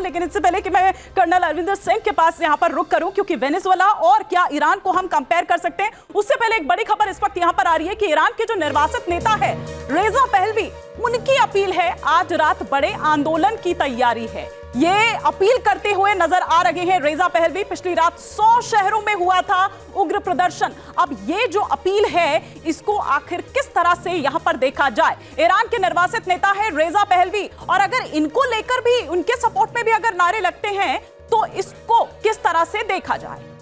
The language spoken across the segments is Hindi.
लेकिन इससे पहले कि मैं कर्नल अरविंदर सिंह के पास यहां पर रुक करूं, क्योंकि वेनेजुएला और क्या ईरान को हम कंपेयर कर सकते हैं, उससे पहले एक बड़ी खबर इस वक्त यहां पर आ रही है कि ईरान के जो निर्वासित नेता है रेजा पहलवी, उनकी अपील है आज रात बड़े आंदोलन की तैयारी है। ये अपील करते हुए नजर आ रहे हैं रेजा पहलवी। पिछली रात 100 शहरों में हुआ था उग्र प्रदर्शन। अब ये जो अपील है इसको आखिर किस तरह से यहां पर देखा जाए। ईरान के निर्वासित नेता है रेजा पहलवी, और अगर इनको लेकर भी, उनके सपोर्ट में भी अगर नारे लगते हैं तो इसको किस तरह से देखा जाए।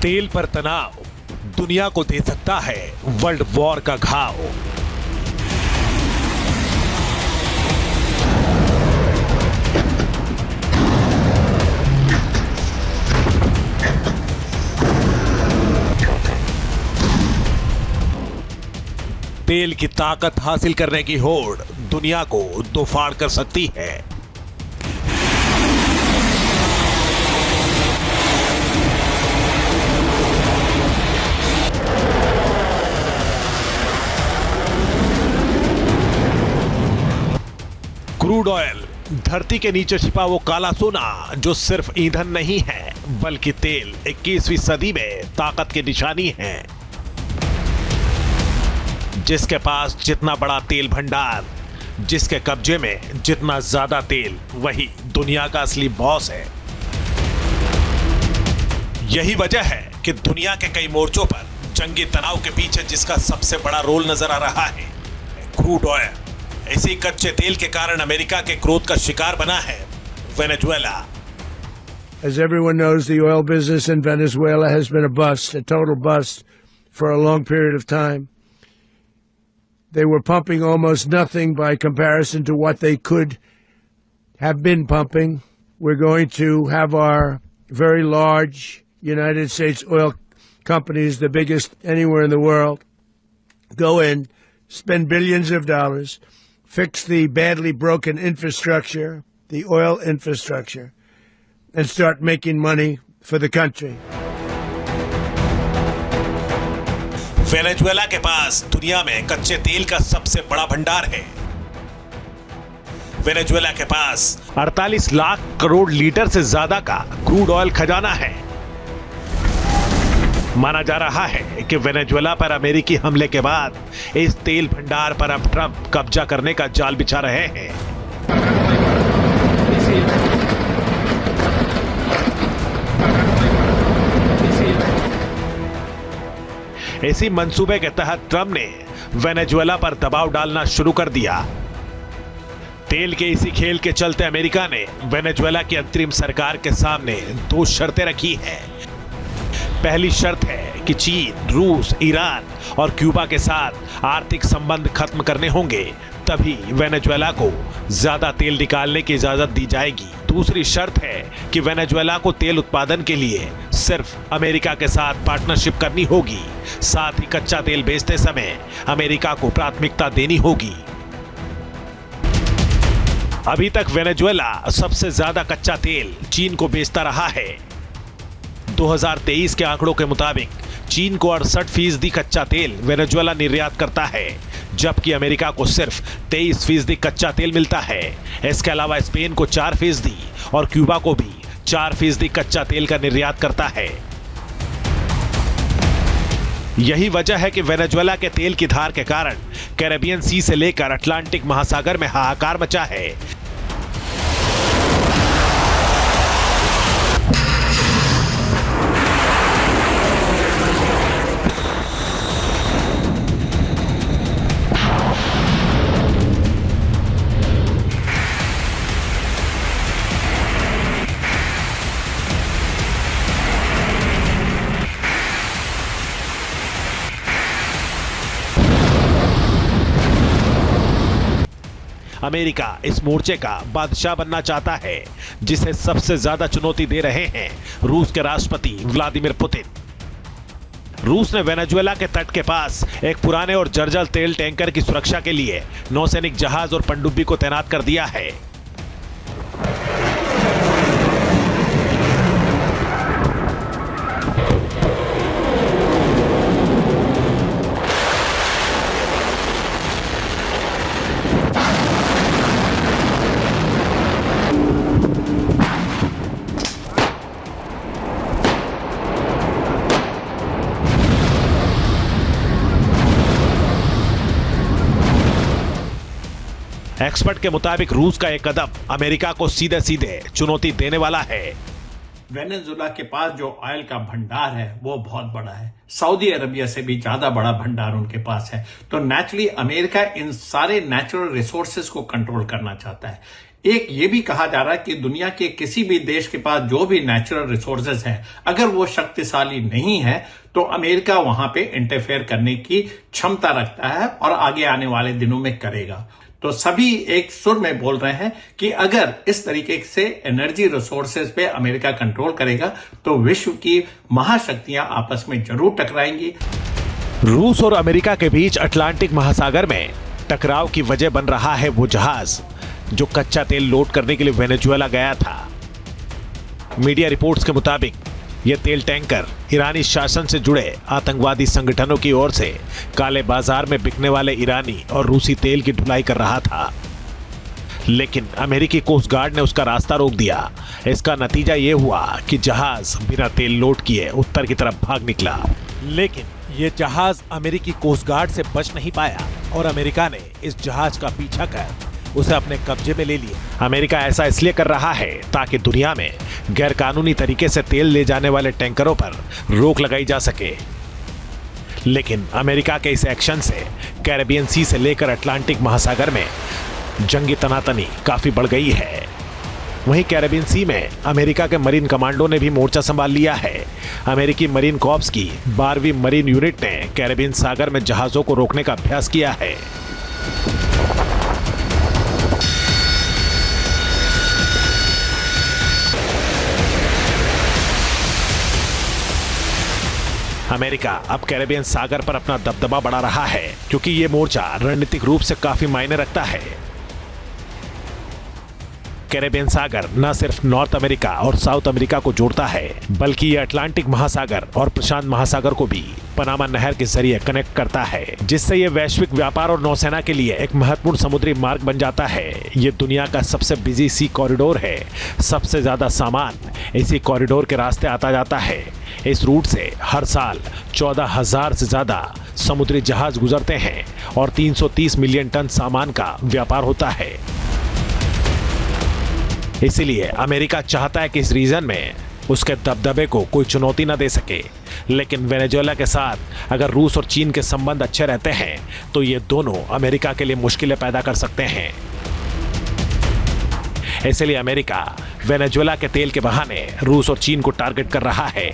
तेल पर तनाव दुनिया को दे सकता है वर्ल्ड वॉर का घाव। तेल की ताकत हासिल करने की होड़ दुनिया को दो फाड़ कर सकती है। क्रूड ऑयल, धरती के नीचे छिपा वो काला सोना जो सिर्फ ईंधन नहीं है बल्कि तेल 21वीं सदी में ताकत की निशानी है। जिसके पास जितना बड़ा तेल भंडार, जिसके कब्जे में जितना ज्यादा तेल, वही दुनिया का असली बॉस है। यही वजह है कि दुनिया के कई मोर्चों पर जंगी तनाव के पीछे जिसका सबसे बड़ा रोल नजर आ रहा है, क्रूड ऑयल। इसी कच्चे तेल के कारण अमेरिका के क्रोध का शिकार बना है Venezuela. As everyone knows, the oil business in Venezuela has been a bust, a total bust, for a long period of time. They were pumping almost nothing by comparison to what they could have been pumping. We're going to have our very large United States oil companies, the biggest anywhere in the world, go in, spend billions of dollars, fix the badly broken infrastructure, the oil infrastructure, and start making money for the country. Venezuela के पास दुनिया में कच्चे तेल का सबसे बड़ा भंडार है। वेनेजुएला के पास 48 लाख करोड़ लीटर से ज्यादा का क्रूड ऑयल खजाना है। माना जा रहा है कि वेनेजुएला पर अमेरिकी हमले के बाद इस तेल भंडार पर अब ट्रंप कब्जा करने का जाल बिछा रहे हैं। इसी मंसूबे के तहत ट्रंप ने वेनेजुएला पर दबाव डालना शुरू कर दिया। तेल के इसी खेल के चलते अमेरिका ने वेनेजुएला की अंतरिम सरकार के सामने 2 शर्तें रखी हैं। पहली शर्त है कि चीन, रूस, ईरान और क्यूबा के साथ आर्थिक संबंध खत्म करने होंगे, तभी वेनेजुएला को ज्यादा तेल निकालने की इजाजत दी जाएगी। दूसरी शर्त है कि वेनेजुएला को तेल उत्पादन के लिए सिर्फ अमेरिका के साथ पार्टनरशिप करनी होगी, साथ ही कच्चा तेल बेचते समय अमेरिका को प्राथमिकता देनी होगी। अभी तक वेनेजुएला सबसे ज्यादा कच्चा तेल चीन को बेचता रहा है। 2023 के आंकड़ों के मुताबिक चीन को 68% कच्चा तेल वेनेजुएला निर्यात करता है, जबकि अमेरिका को सिर्फ 23% कच्चा तेल मिलता है। इसके अलावा स्पेन को 4% और क्यूबा को भी 4% कच्चा तेल का निर्यात करता है। यही वजह है कि वेनेजुएला के तेल की धार के कारण कैरेबियन सी से लेकर अटलांटिक महासागर में हाहाकार मचा है। अमेरिका इस मोर्चे का बादशाह बनना चाहता है, जिसे सबसे ज्यादा चुनौती दे रहे हैं रूस के राष्ट्रपति व्लादिमीर पुतिन। रूस ने वेनेजुएला के तट के पास एक पुराने और जर्जर तेल टैंकर की सुरक्षा के लिए नौसैनिक जहाज और पनडुब्बी को तैनात कर दिया है। एक्सपर्ट के मुताबिक रूस का एक कदम अमेरिका को सीधे सीधे चुनौती देने वाला है। वेनेजुएला के पास जो ऑयल का भंडार है वो बहुत बड़ा है, सऊदी अरबिया से भी ज्यादा बड़ा भंडार उनके पास है। तो नेचुरली अमेरिका इन सारे नेचुरल रिसोर्सेज को कंट्रोल करना चाहता है। एक ये भी कहा जा रहा है कि दुनिया के किसी भी देश के पास जो भी नेचुरल रिसोर्सेज हैं, अगर वो शक्तिशाली नहीं है तो अमेरिका वहां पे इंटरफेयर करने की क्षमता रखता है और आगे आने वाले दिनों में करेगा। तो सभी एक सुर में बोल रहे हैं कि अगर इस तरीके से एनर्जी रिसोर्सेज पे अमेरिका कंट्रोल करेगा तो विश्व की महाशक्तियां आपस में जरूर टकराएंगी। रूस और अमेरिका के बीच अटलांटिक महासागर में टकराव की वजह बन रहा है वो जहाज जो कच्चा तेल लोड करने के लिए वेनेजुएला गया था। मीडिया रिपोर्ट्स के मुताबिक यह तेल टैंकर ईरानी शासन से जुड़े आतंकवादी संगठनों की ओर से काले बाजार में बिकने वाले ईरानी और रूसी तेल की ढुलाई कर रहा था, लेकिन अमेरिकी कोस्ट गार्ड ने उसका रास्ता रोक दिया। इसका नतीजा यह हुआ कि जहाज बिना तेल लोड किए उत्तर की तरफ भाग निकला, लेकिन यह जहाज अमेरिकी कोस्ट गार्ड से बच नहीं पाया और अमेरिका ने इस जहाज का पीछा कर उसे अपने कब्जे में ले लिया। अमेरिका ऐसा इसलिए कर रहा है ताकि दुनिया में गैरकानूनी तरीके से तेल ले जाने वाले टैंकरों पर रोक लगाई जा सके। लेकिन अमेरिका के इस एक्शन से कैरेबियन सी से लेकर अटलांटिक महासागर में जंगी तनातनी काफी बढ़ गई है। वहीं कैरेबियन सी में अमेरिका के मरीन कमांडो ने भी मोर्चा संभाल लिया है। अमेरिकी मरीन कॉर्प्स की 12वीं मरीन यूनिट ने कैरेबियन सागर में जहाजों को रोकने का अभ्यास किया है। अमेरिका अब कैरेबियन सागर पर अपना दबदबा बढ़ा रहा है क्योंकि ये मोर्चा रणनीतिक रूप से काफी मायने रखता है। कैरेबियन सागर न सिर्फ नॉर्थ अमेरिका और साउथ अमेरिका को जोड़ता है, बल्कि ये अटलांटिक महासागर और प्रशांत महासागर को भी पनामा नहर के जरिए कनेक्ट करता है, जिससे ये वैश्विक व्यापार और नौसेना के लिए एक महत्वपूर्ण समुद्री मार्ग बन जाता है। ये दुनिया का सबसे बिजी सी कॉरिडोर है। सबसे ज्यादा सामान इसी कॉरिडोर के रास्ते आता जाता है। इस रूट से हर साल 14,000 से ज्यादा समुद्री जहाज गुजरते हैं और 330 मिलियन टन सामान का व्यापार होता है। इसीलिए अमेरिका चाहता है कि इस रीजन में उसके दबदबे को कोई चुनौती न दे सके। लेकिन वेनेजुएला के साथ अगर रूस और चीन के संबंध अच्छे रहते हैं तो ये दोनों अमेरिका के लिए मुश्किलें पैदा कर सकते हैं। इसलिए अमेरिका वेनेजुएला के तेल के बहाने रूस और चीन को टारगेट कर रहा है।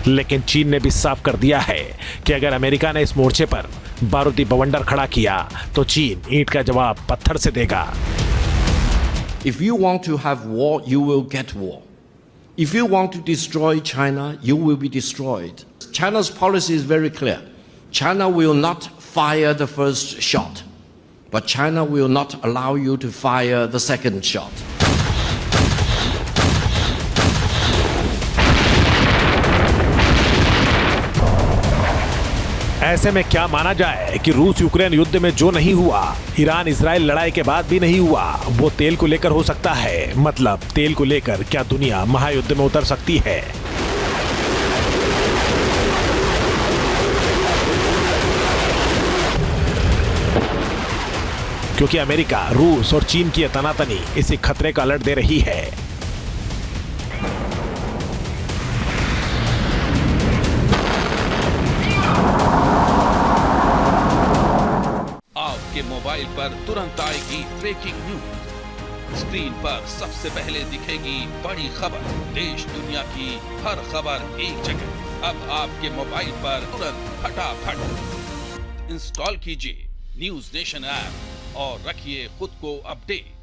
लेकिन चीन ने भी साफ कर दिया है कि अगर अमेरिका ने इस मोर्चे पर बारूदी बवंडर खड़ा किया तो चीन ईंट का जवाब पत्थर से देगा। If you want to have war, you will get war. If you want to destroy China, you will be destroyed. China's policy is very clear. China will not fire the first shot, but China will not allow you to fire the second shot. ऐसे में क्या माना जाए कि रूस यूक्रेन युद्ध में जो नहीं हुआ, ईरान इजराइल लड़ाई के बाद भी नहीं हुआ, वो तेल को लेकर हो सकता है। मतलब तेल को लेकर क्या दुनिया महायुद्ध में उतर सकती है? क्योंकि अमेरिका, रूस और चीन की तनातनी इसी खतरे का अलर्ट दे रही है। मोबाइल पर तुरंत आएगी ब्रेकिंग न्यूज। स्क्रीन पर सबसे पहले दिखेगी बड़ी खबर। देश दुनिया की हर खबर एक जगह। अब आपके मोबाइल पर तुरंत फटाफट इंस्टॉल कीजिए न्यूज नेशन ऐप और रखिए खुद को अपडेट।